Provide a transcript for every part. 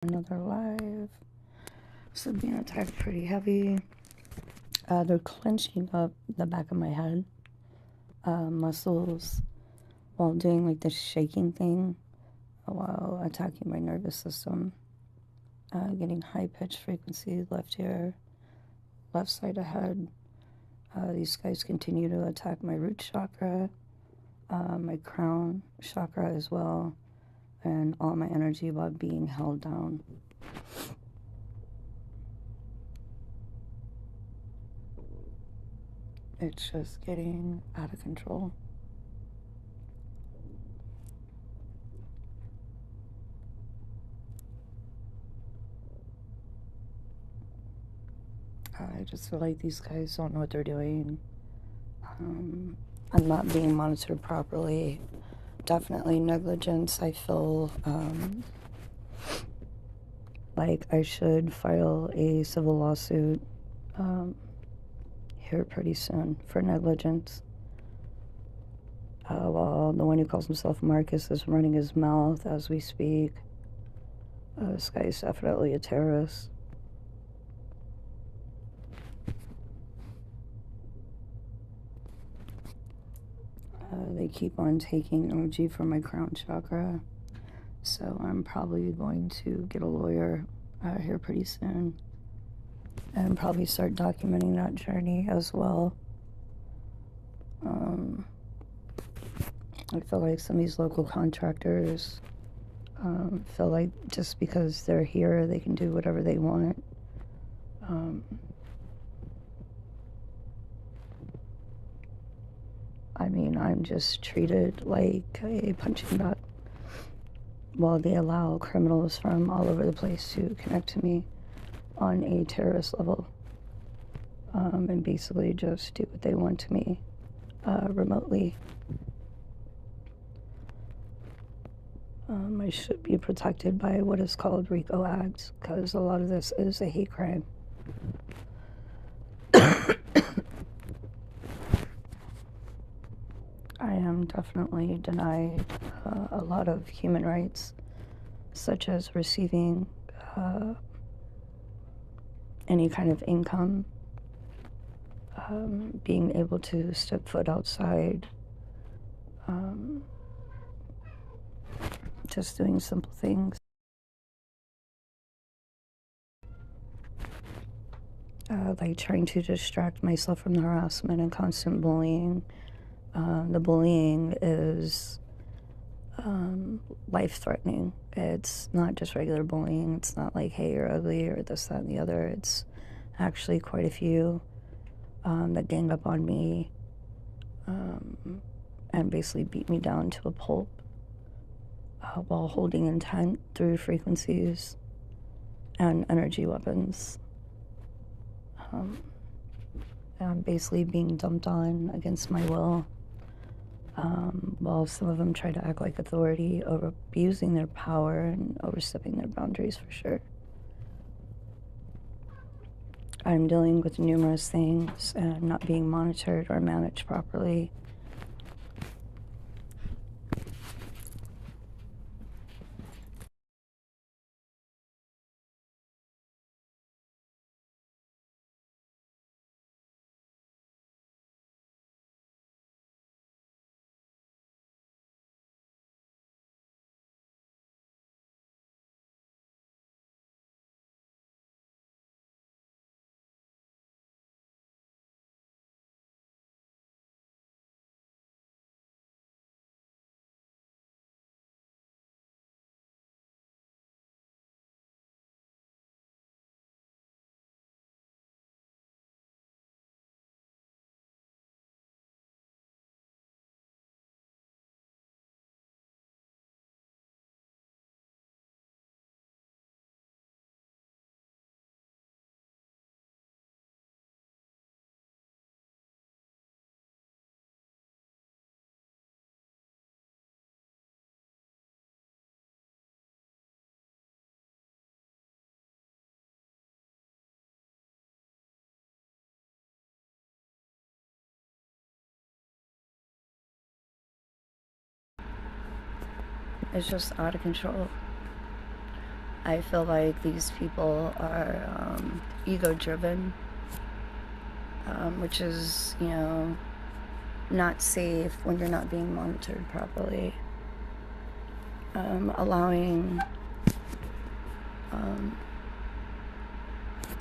Another live. So being attacked pretty heavy. They're clenching up the back of my head, muscles, while doing like this shaking thing, while attacking my nervous system. Getting high pitched frequency left ear, left side of head. These guys continue to attack my root chakra, my crown chakra as well, and all my energy while being held down. It's just getting out of control. I just feel like these guys don't know what they're doing. I'm not being monitored properly. Definitely negligence. I feel like I should file a civil lawsuit here pretty soon for negligence. While the one who calls himself Marcus is running his mouth as we speak. This guy is definitely a terrorist. They keep on taking energy from my crown chakra. So I'm probably going to get a lawyer here pretty soon and probably start documenting that journey as well. I feel like some of these local contractors feel like just because they're here, they can do whatever they want. I mean, I'm just treated like a punching bag while they allow criminals from all over the place to connect to me on a terrorist level, and basically just do what they want to me remotely. I should be protected by what is called RICO Act, because a lot of this is a hate crime. I am definitely denied a lot of human rights, such as receiving any kind of income, being able to step foot outside, just doing simple things. Like trying to distract myself from the harassment and constant bullying. The bullying is life-threatening. It's not just regular bullying. It's not like, hey, you're ugly or this, that, and the other. It's actually quite a few that gang up on me and basically beat me down to a pulp while holding intent through frequencies and energy weapons. I'm basically being dumped on against my will. While some of them try to act like authority, over abusing their power and overstepping their boundaries for sure. I'm dealing with numerous things and not being monitored or managed properly. It's just out of control. I feel like these people are ego-driven, which is, not safe when you're not being monitored properly. Allowing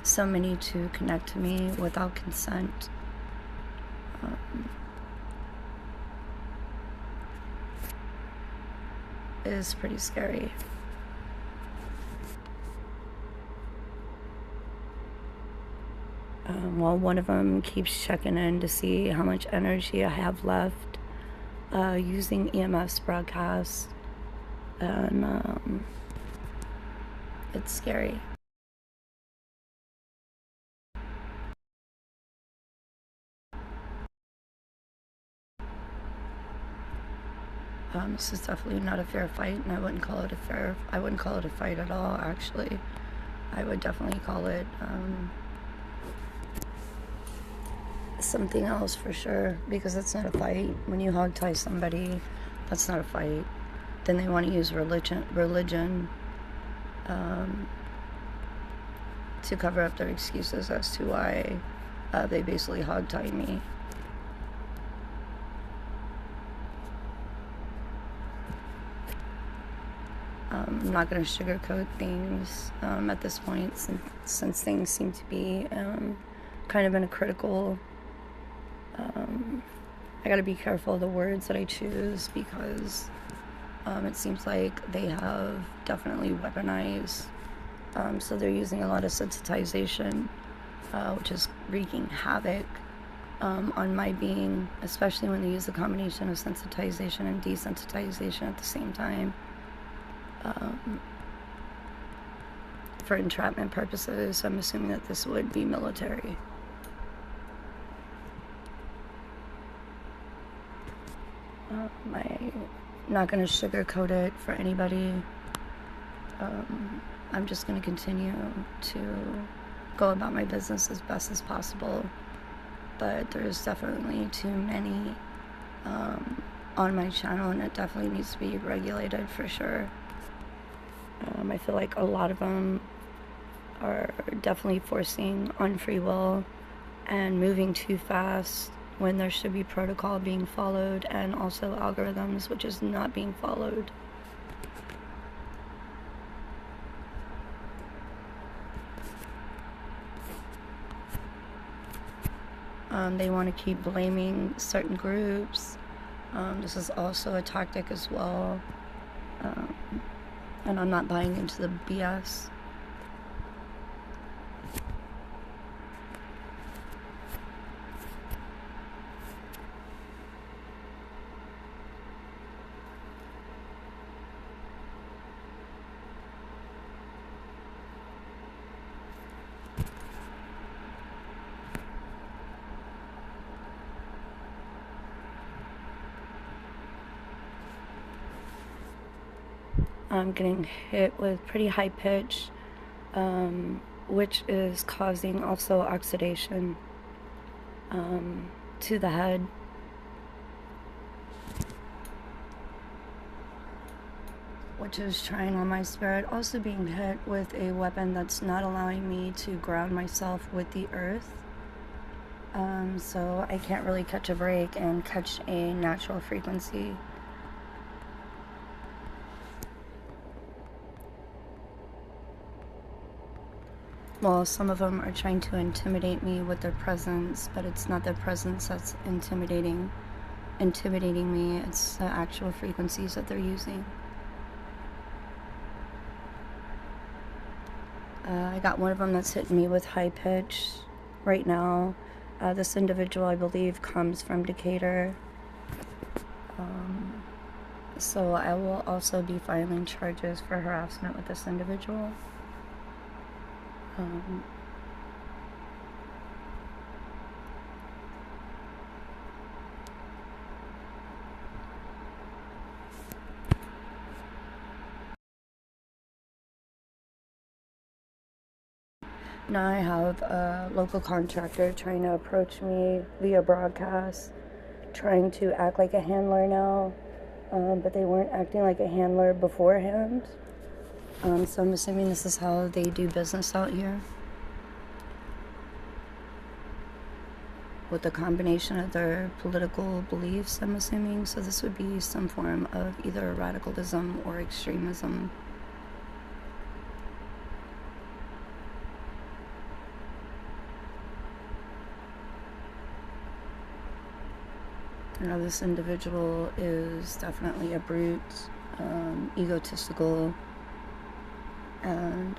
so many to connect to me without consent. Is pretty scary. Well, one of them keeps checking in to see how much energy I have left using EMS broadcasts, and it's scary. This is definitely not a fair fight, and I wouldn't call it a fight at all, actually. I would definitely call it something else for sure, because it's not a fight. When you hog tie somebody, that's not a fight. Then they want to use religion to cover up their excuses as to why they basically hog tie me. I'm not going to sugarcoat things at this point, since things seem to be kind of in a critical. I got to be careful of the words that I choose, because it seems like they have definitely weaponized. So they're using a lot of sensitization, which is wreaking havoc on my being, especially when they use a combination of sensitization and desensitization at the same time. For entrapment purposes, I'm assuming that this would be military. I'm not going to sugarcoat it for anybody. I'm just going to continue to go about my business as best as possible. But there's definitely too many on my channel, and it definitely needs to be regulated for sure. I feel like a lot of them are definitely forcing on free will and moving too fast when there should be protocol being followed, and also algorithms, which is not being followed. They want to keep blaming certain groups. This is also a tactic as well. And I'm not buying into the BS. I'm getting hit with pretty high pitch, which is causing also oxidation to the head. Which is trying on my spirit. Also being hit with a weapon that's not allowing me to ground myself with the earth. So I can't really catch a break and catch a natural frequency. Well, some of them are trying to intimidate me with their presence, but it's not their presence that's intimidating me. It's the actual frequencies that they're using. I got one of them that's hitting me with high pitch right now. This individual, I believe, comes from Decatur. So I will also be filing charges for harassment with this individual. Now I have a local contractor trying to approach me via broadcast, trying to act like a handler now, but they weren't acting like a handler beforehand. So I'm assuming this is how they do business out here, with the combination of their political beliefs, I'm assuming. So this would be some form of either radicalism or extremism. You know, this individual is definitely a brute, egotistical, and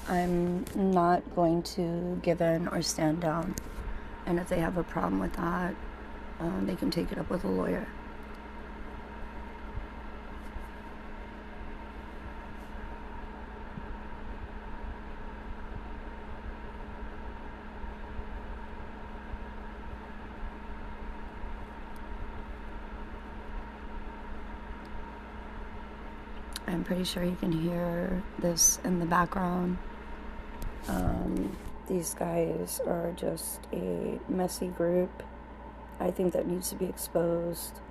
I'm not going to give in or stand down. And if they have a problem with that, they can take it up with a lawyer. I'm pretty sure you can hear this in the background. These guys are just a messy group. I think that needs to be exposed.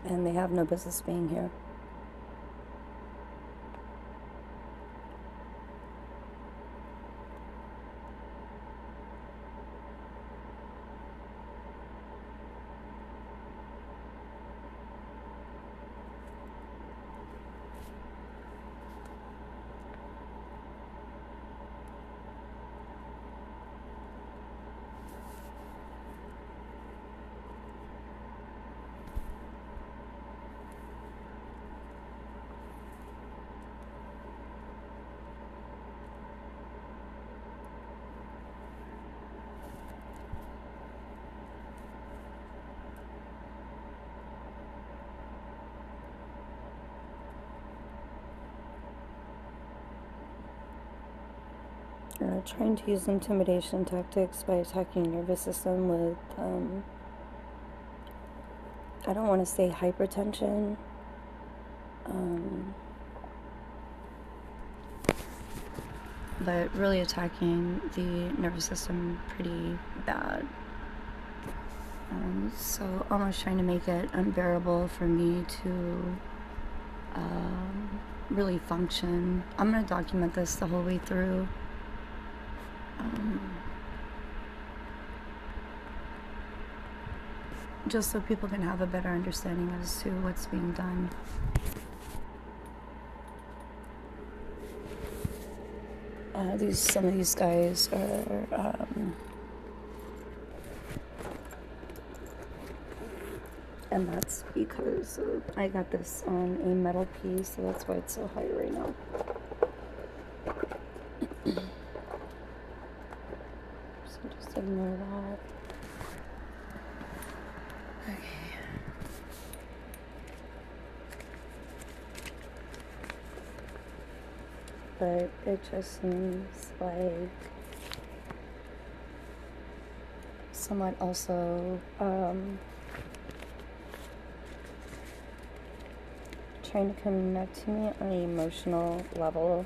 And they have no business being here. Trying to use intimidation tactics by attacking your nervous system with, I don't want to say hypertension, but really attacking the nervous system pretty bad. So almost trying to make it unbearable for me to really function. I'm going to document this the whole way through. Just so people can have a better understanding as to what's being done. Some of these guys are and that's because I got this on a metal piece, so that's why it's so high right now. So just ignore that. Okay. But it just seems like somewhat also trying to connect to me on an emotional level.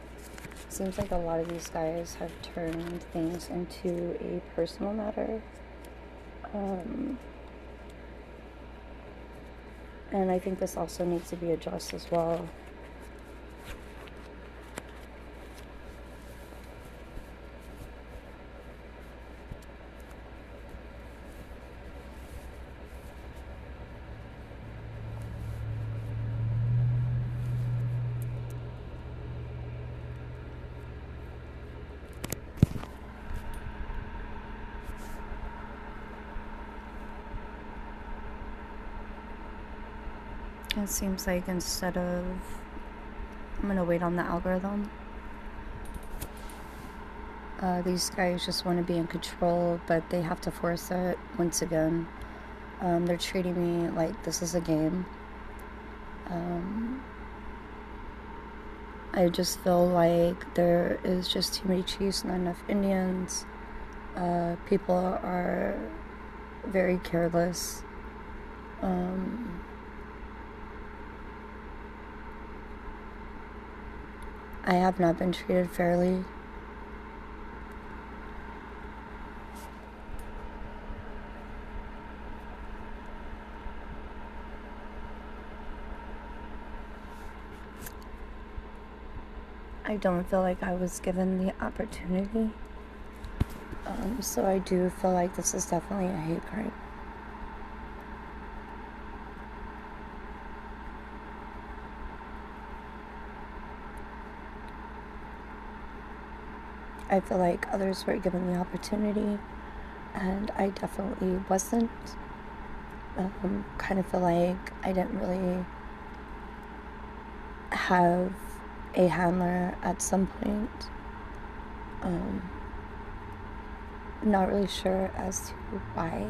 Seems like a lot of these guys have turned things into a personal matter. And I think this also needs to be addressed as well. It seems like instead of, I'm going to wait on the algorithm. These guys just want to be in control, but they have to force it once again. They're treating me like this is a game. I just feel like there is just too many chiefs, not enough Indians. People are very careless. I have not been treated fairly. I don't feel like I was given the opportunity. So I do feel like this is definitely a hate crime. I feel like others were given the opportunity, and I definitely wasn't. Kind of feel like I didn't really have a handler at some point. Not really sure as to why.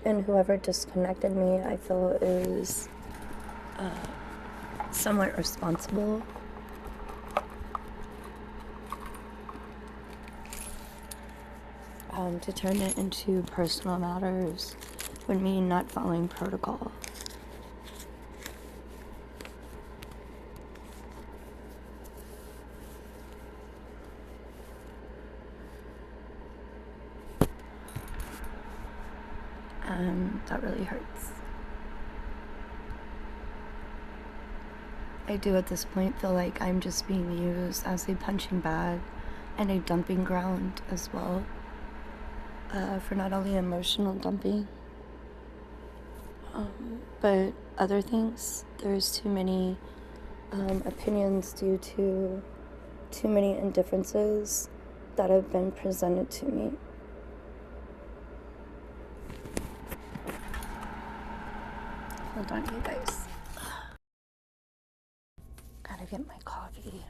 And whoever disconnected me, I feel is somewhat responsible. To turn it into personal matters would mean not following protocol. That really hurts. I do at this point feel like I'm just being used as a punching bag and a dumping ground as well, for not only emotional dumping, but other things. There's too many opinions due to too many indifferences that have been presented to me. Hold on, you guys. Gotta get my coffee.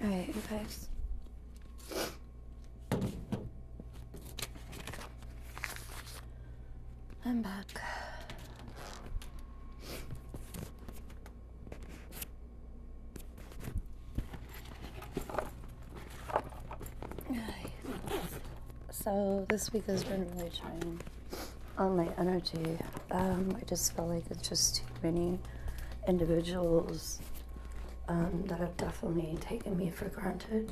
Alright, you guys. I'm back. So this week has been really trying on my energy. I just feel like it's just too many individuals that have definitely taken me for granted.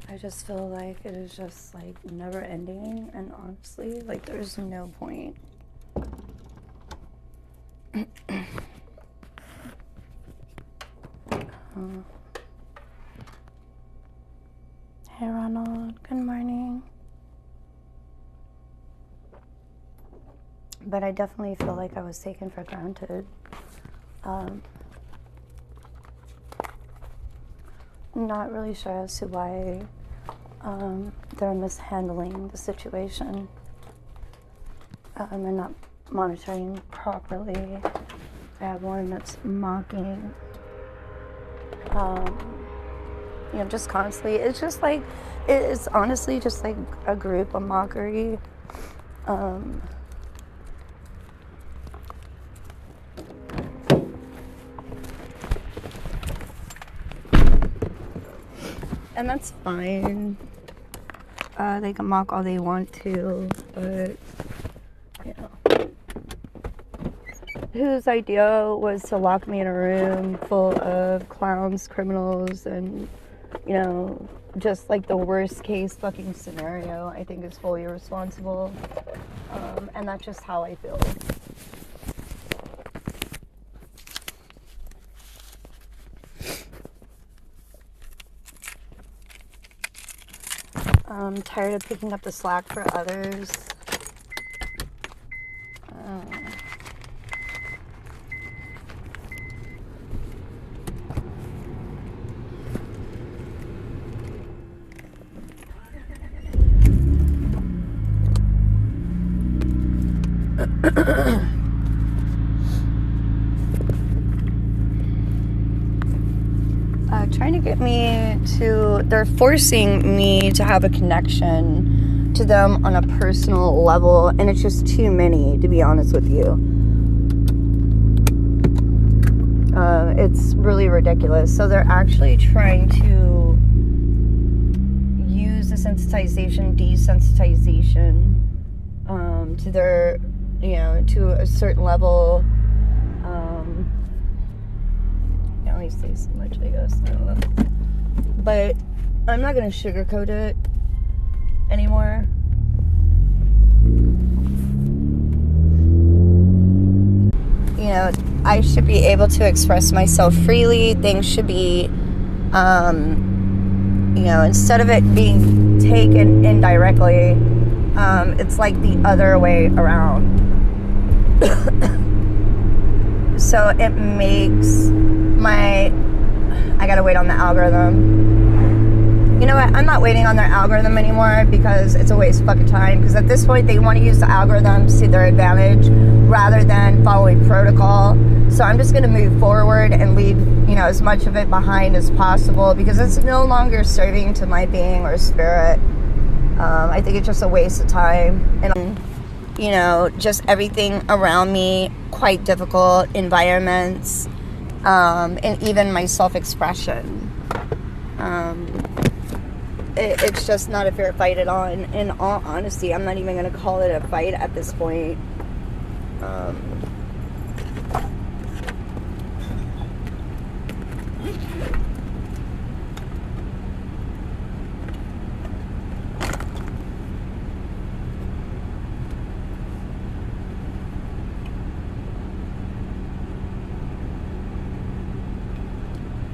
I just feel like it is just like never ending, and honestly, like there's no point. Hey Ronald, good morning. But I definitely feel like I was taken for granted. Not really sure as to why they're mishandling the situation and not monitoring properly. I have one that's mocking, just constantly. It's just like, it's honestly just like a group, a mockery. And that's fine. They can mock all they want to, but, whose idea was to lock me in a room full of clowns, criminals, and, just like the worst case fucking scenario, I think is fully irresponsible. And that's just how I feel. I'm tired of picking up the slack for others. Trying to get me to, they're forcing me to have a connection to them on a personal level, and it's just too many, to be honest with you. It's really ridiculous. So they're actually trying to use the sensitization, desensitization to their, to a certain level. At least say so much, I guess. I don't know. But I'm not going to sugarcoat it anymore. I should be able to express myself freely. Things should be, instead of it being taken indirectly, it's like the other way around. So it makes I gotta wait on the algorithm. You know what? I'm not waiting on their algorithm anymore because it's a waste of fucking time. Because at this point, they want to use the algorithms to their advantage rather than following protocol. So I'm just gonna move forward and leave, as much of it behind as possible because it's no longer serving to my being or spirit. I think it's just a waste of time. And just everything around me, quite difficult environments. And even my self-expression. it's just not a fair fight at all. And in all honesty, I'm not even going to call it a fight at this point.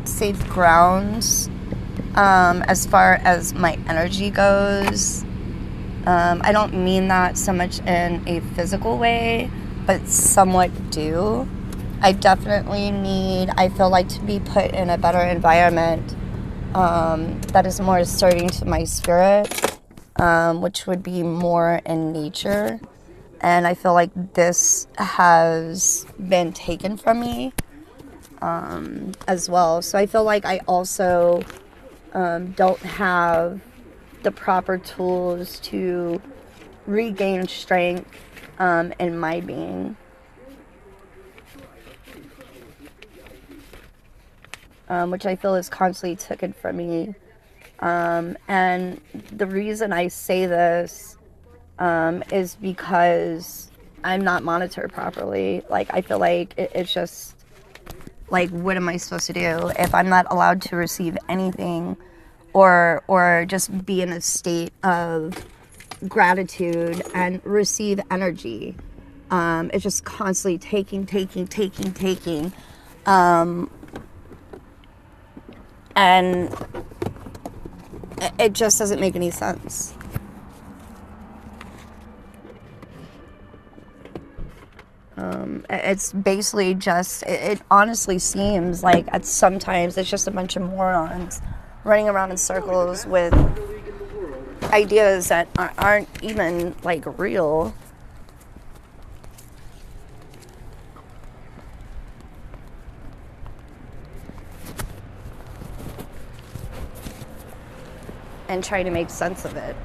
Safe grounds. As far as my energy goes, I don't mean that so much in a physical way, but somewhat do. I definitely need, I feel like, to be put in a better environment that is more asserting to my spirit, which would be more in nature. And I feel like this has been taken from me as well. So I feel like I also don't have the proper tools to regain strength in my being. Which I feel is constantly taken from me. And the reason I say this is because I'm not monitored properly. Like, I feel like it's just, like, what am I supposed to do if I'm not allowed to receive anything or just be in a state of gratitude and receive energy? It's just constantly taking. And it just doesn't make any sense. It's basically just, it honestly seems like at sometimes it's just a bunch of morons running around in circles with ideas that aren't even, like, real. And try to make sense of it.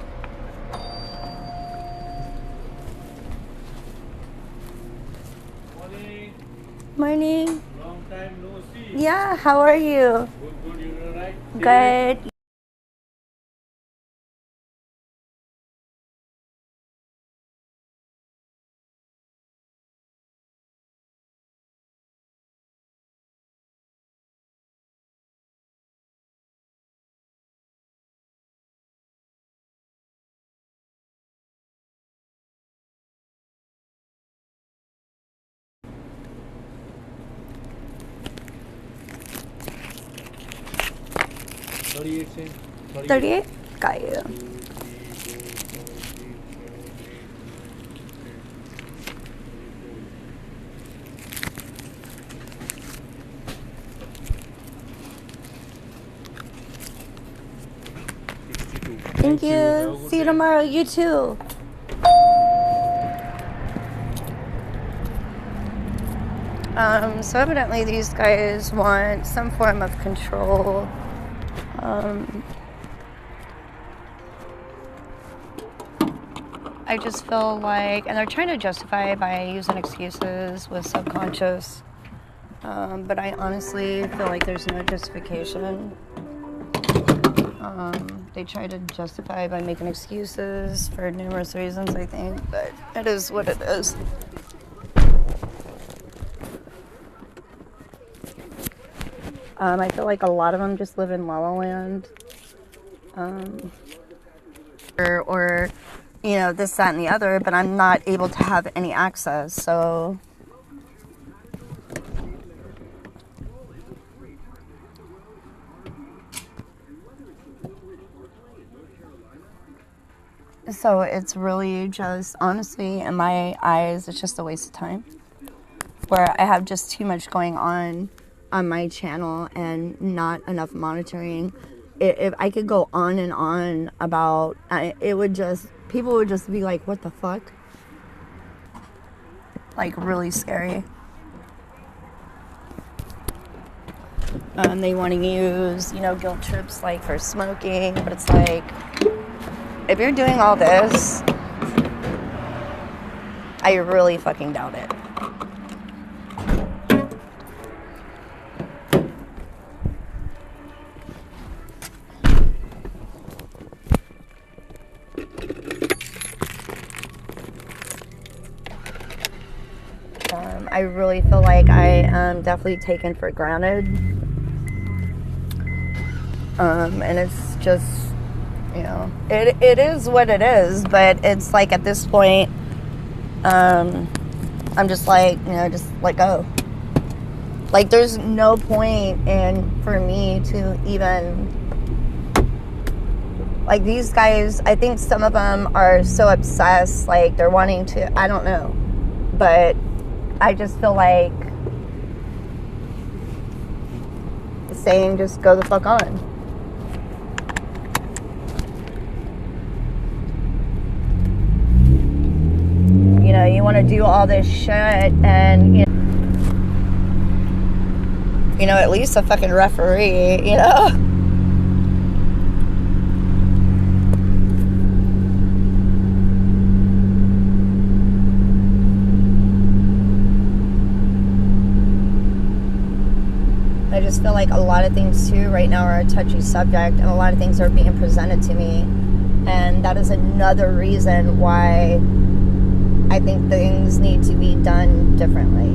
Morning. Long time no see. Yeah, how are you? Good, you alright? Good. $38. 38? Got you. Thank you. See you tomorrow. You too. So evidently these guys want some form of control. I just feel like, and they're trying to justify it by using excuses with subconscious. But I honestly feel like there's no justification. They try to justify by making excuses for numerous reasons, I think, but it is what it is. I feel like a lot of them just live in La La Land. Or, you know, this, that, and the other, but I'm not able to have any access, so... So it's really just, honestly, in my eyes, it's just a waste of time. Where I have just too much going on my channel and not enough monitoring. If I could go on and on about, it would just, people would just be like, what the fuck? Like, really scary. They want to use, you know, guilt trips, like, for smoking, but it's like, if you're doing all this, I really fucking doubt it. I really feel like I am definitely taken for granted. And it's just, it is what it is, but it's like at this point, I'm just like, just let go. Like, there's no point in for me to even, like, these guys, I think some of them are so obsessed, like, they're wanting to, I don't know, but I just feel like saying just go the fuck on. You want to do all this shit and, at least a fucking referee, I just feel like a lot of things too right now are a touchy subject, and a lot of things are being presented to me, and that is another reason why I think things need to be done differently.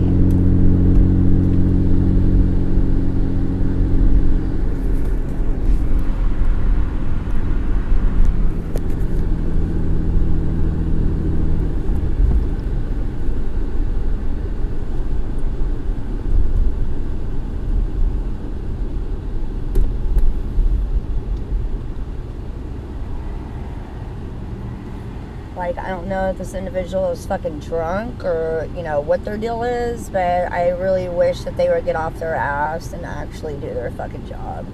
Like, I don't know if this individual is fucking drunk or, what their deal is, but I really wish that they would get off their ass and actually do their fucking job.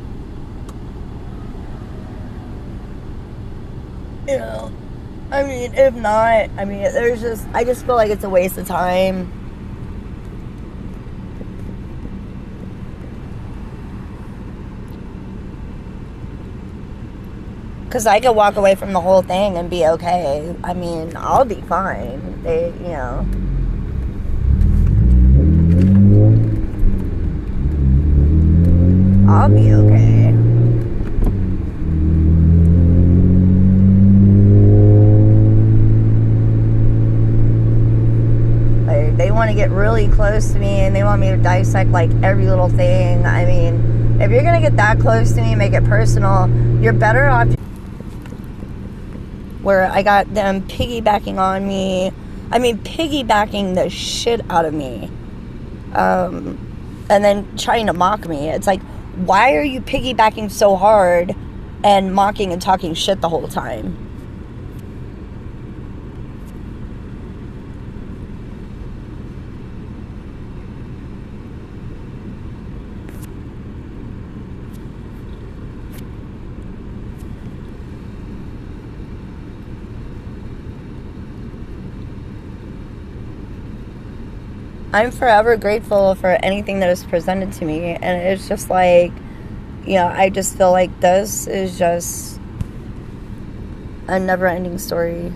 I mean, if not, I just feel like it's a waste of time. Because I could walk away from the whole thing and be okay. I mean, I'll be fine. I'll be okay. Like, they want to get really close to me and they want me to dissect, like, every little thing. I mean, if you're going to get that close to me and make it personal, you're better off where I got them piggybacking on me. I mean, piggybacking the shit out of me. And then trying to mock me. It's like, why are you piggybacking so hard and mocking and talking shit the whole time? I'm forever grateful for anything that is presented to me, and it's just like, I just feel like this is just a never-ending story.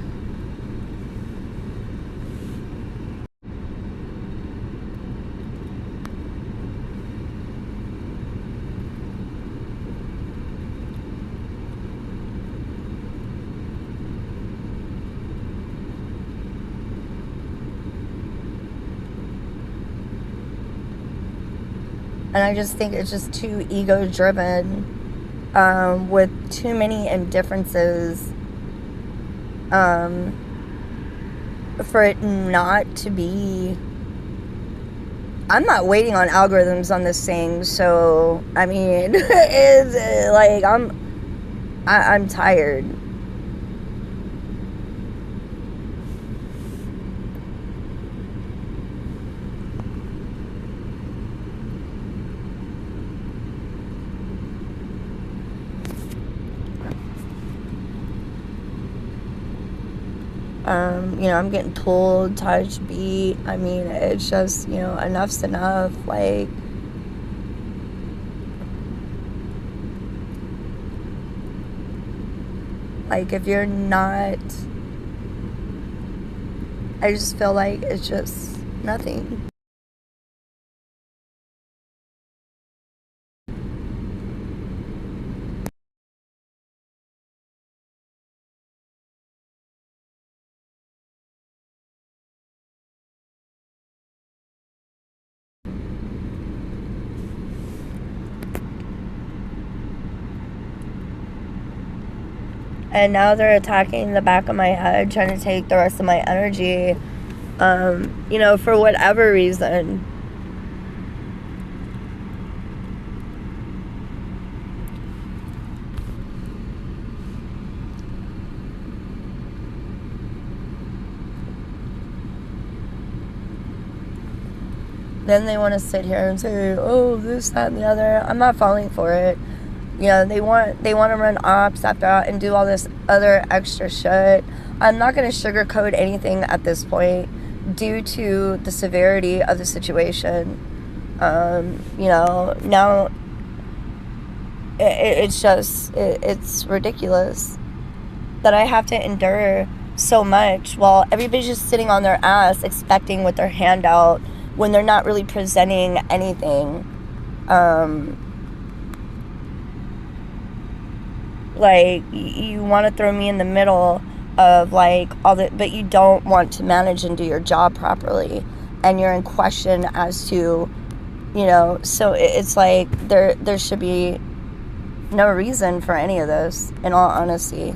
And I just think it's just too ego-driven, with too many indifferences, for it not to be. I'm not waiting on algorithms on this thing, so I mean, it's like I'm tired. I'm getting pulled, touched, beat. I mean, it's just, enough's enough. Like, if you're not, I just feel like it's just nothing. And now they're attacking the back of my head, trying to take the rest of my energy, for whatever reason. Then they want to sit here and say, oh, this, that, and the other. I'm not falling for it. They want to run ops after and do all this other extra shit. I'm not going to sugarcoat anything at this point due to the severity of the situation. Now it's ridiculous that I have to endure so much while everybody's just sitting on their ass expecting with their hand out when they're not really presenting anything. You want to throw me in the middle of all that, but you don't want to manage and do your job properly, and you're in question as to, so it's like there should be no reason for any of this, in all honesty.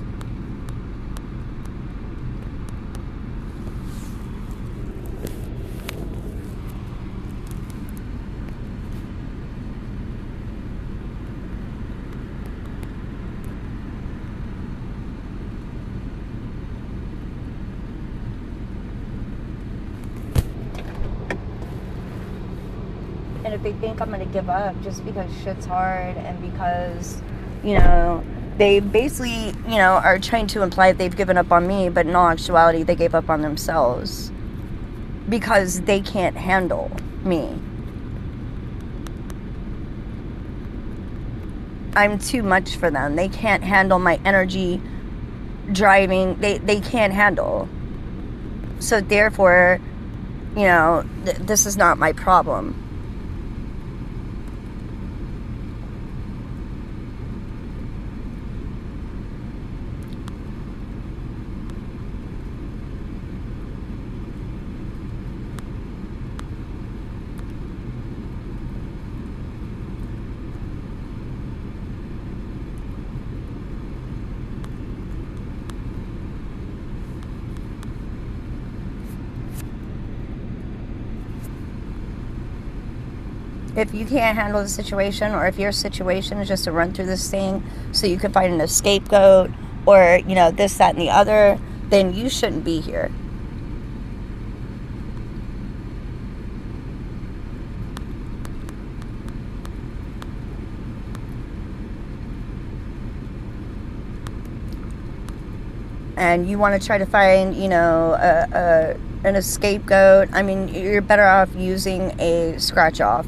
And if they think I'm going to give up just because shit's hard and because, they basically, are trying to imply that they've given up on me, but in all actuality, they gave up on themselves because they can't handle me. I'm too much for them. They can't handle my energy driving. They can't handle. So therefore, this is not my problem. If you can't handle the situation, or if your situation is just to run through this thing so you can find a scapegoat or, this, that, and the other, then you shouldn't be here. And you want to try to find, a scapegoat. I mean, you're better off using a scratch off.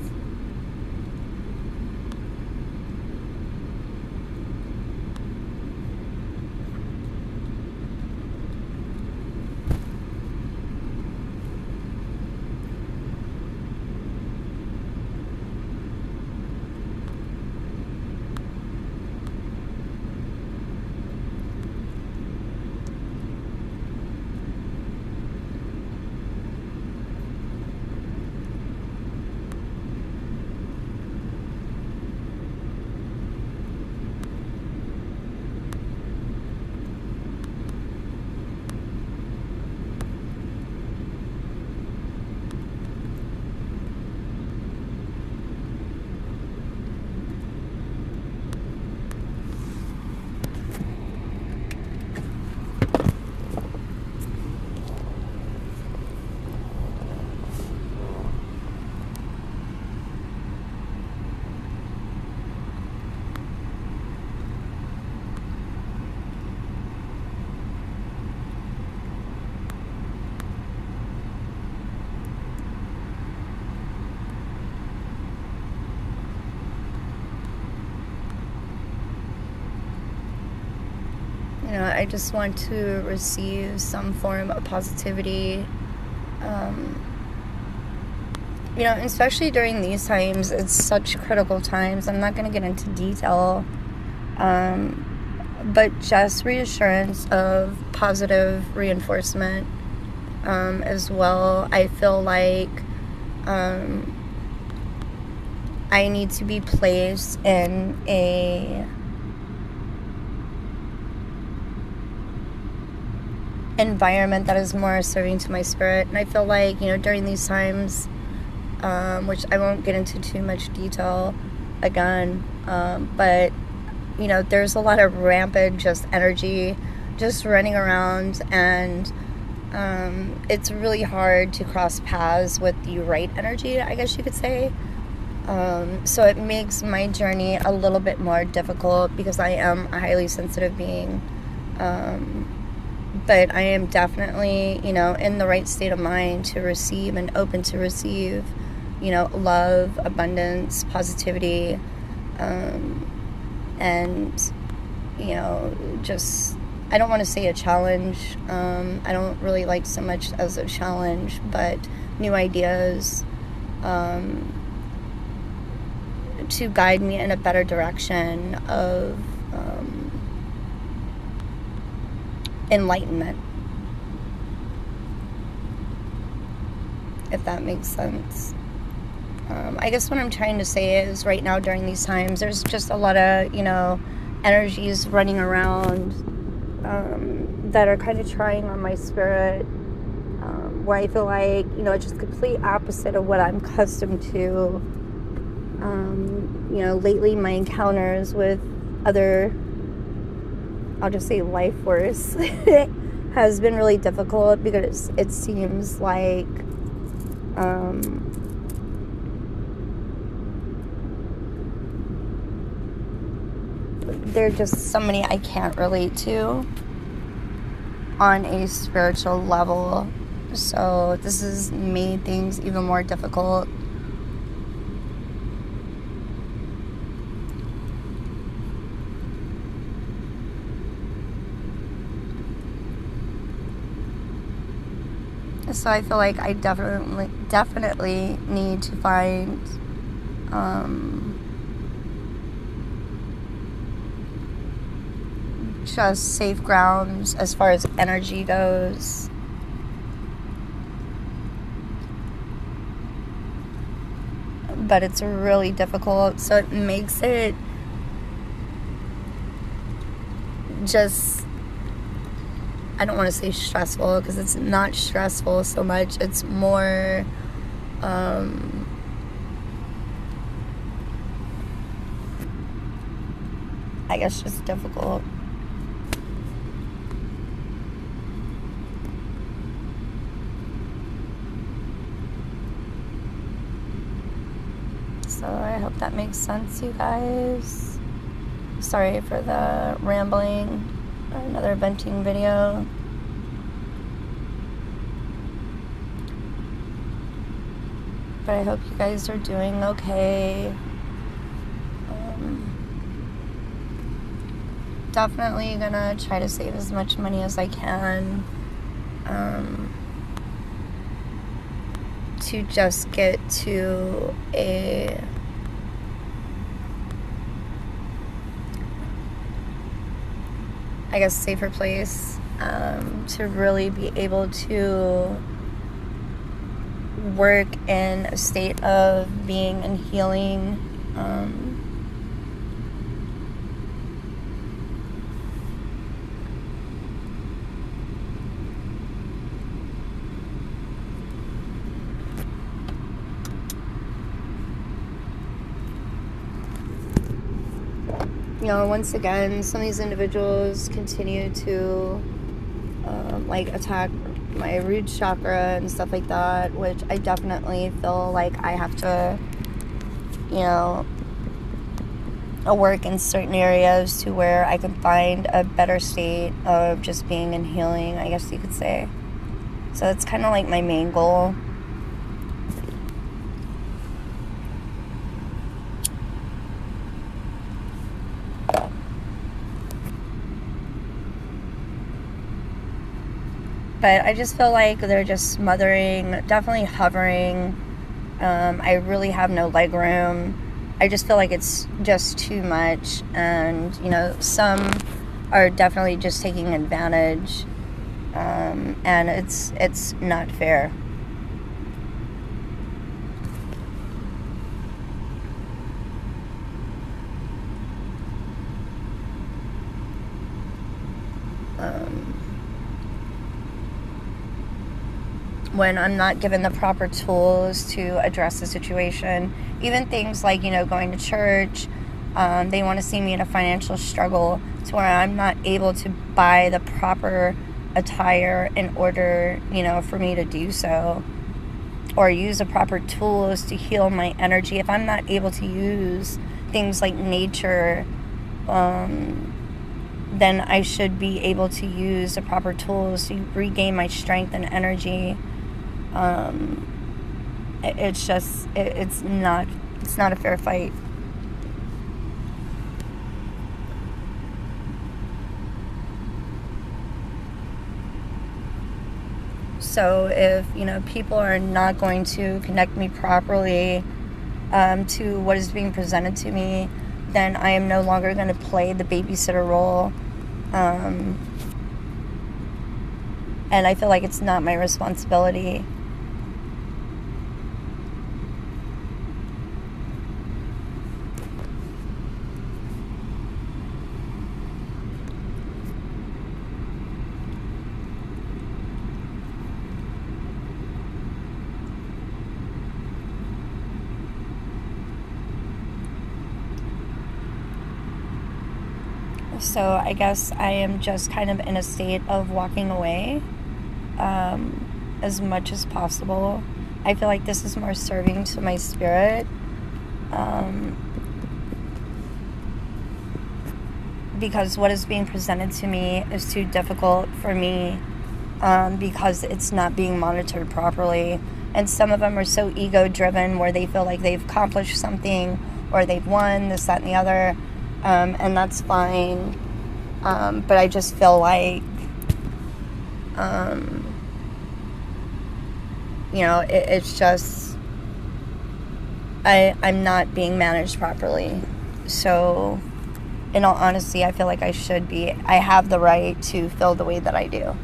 I just want to receive some form of positivity. Especially during these times, it's such critical times. I'm not going to get into detail, but just reassurance of positive reinforcement as well. I feel like I need to be placed in a environment that is more serving to my spirit. And I feel like, you know, during these times, which I won't get into too much detail again, but, you know, there's a lot of rampant just energy just running around, and it's really hard to cross paths with the right energy, I guess you could say. So it makes my journey a little bit more difficult because I am a highly sensitive being. But I am definitely, you know, in the right state of mind to receive and open to receive, you know, love, abundance, positivity, and, you know, just, I don't want to say a challenge. I don't really like so much as a challenge, but new ideas, to guide me in a better direction of enlightenment, if that makes sense. I guess what I'm trying to say is right now during these times, there's just a lot of, you know, energies running around that are kind of trying on my spirit, where I feel like, you know, it's just complete opposite of what I'm accustomed to. You know, lately my encounters with other, I'll just say life force, has been really difficult because it seems like there are just so many I can't relate to on a spiritual level. So this has made things even more difficult. So I feel like I definitely need to find just safe grounds as far as energy goes. But it's really difficult, so it makes it just, I don't want to say stressful because it's not stressful so much. It's more I guess just difficult. So I hope that makes sense, you guys. Sorry for the rambling. Another venting video. But I hope you guys are doing okay. Definitely gonna try to save as much money as I can, to just get to a safer place, to really be able to work in a state of being and healing, you know, once again, some of these individuals continue to attack my root chakra and stuff like that, which I definitely feel like I have to, you know, work in certain areas to where I can find a better state of just being and healing, I guess you could say. So it's kind of like my main goal. But I just feel like they're just smothering, definitely hovering. I really have no leg room. I just feel like it's just too much. And, you know, some are definitely just taking advantage. And it's not fair. when I'm not given the proper tools to address the situation. Even things like, going to church. They want to see me in a financial struggle to where I'm not able to buy the proper attire in order, for me to do so. Or use the proper tools to heal my energy. If I'm not able to use things like nature, then I should be able to use the proper tools to regain my strength and energy. It's not a fair fight. So if, people are not going to connect me properly to what is being presented to me, then I am no longer going to play the babysitter role. And I feel like it's not my responsibility. So I guess I am just kind of in a state of walking away as much as possible. I feel like this is more serving to my spirit. Because what is being presented to me is too difficult for me because it's not being monitored properly. And some of them are so ego-driven where they feel like they've accomplished something or they've won, this, that, and the other. And that's fine. But I just feel like, it's just, I'm not being managed properly. So, in all honesty, I feel like I should be. I have the right to feel the way that I do.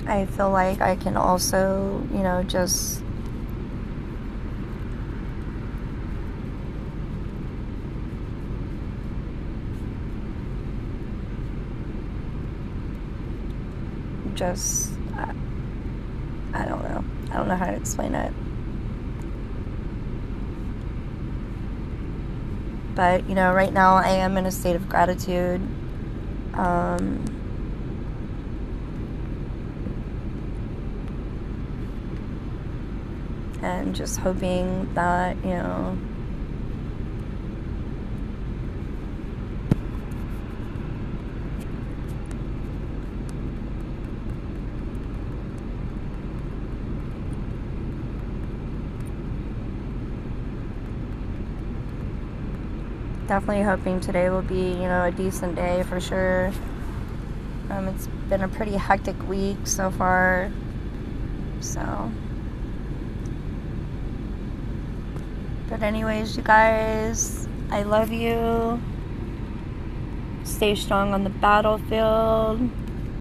I feel like I can also, just I don't know. I don't know how to explain it. But, right now I am in a state of gratitude. And just hoping that, definitely hoping today will be, a decent day for sure. It's been a pretty hectic week so far, so. But anyways, you guys, I love you. Stay strong on the battlefield.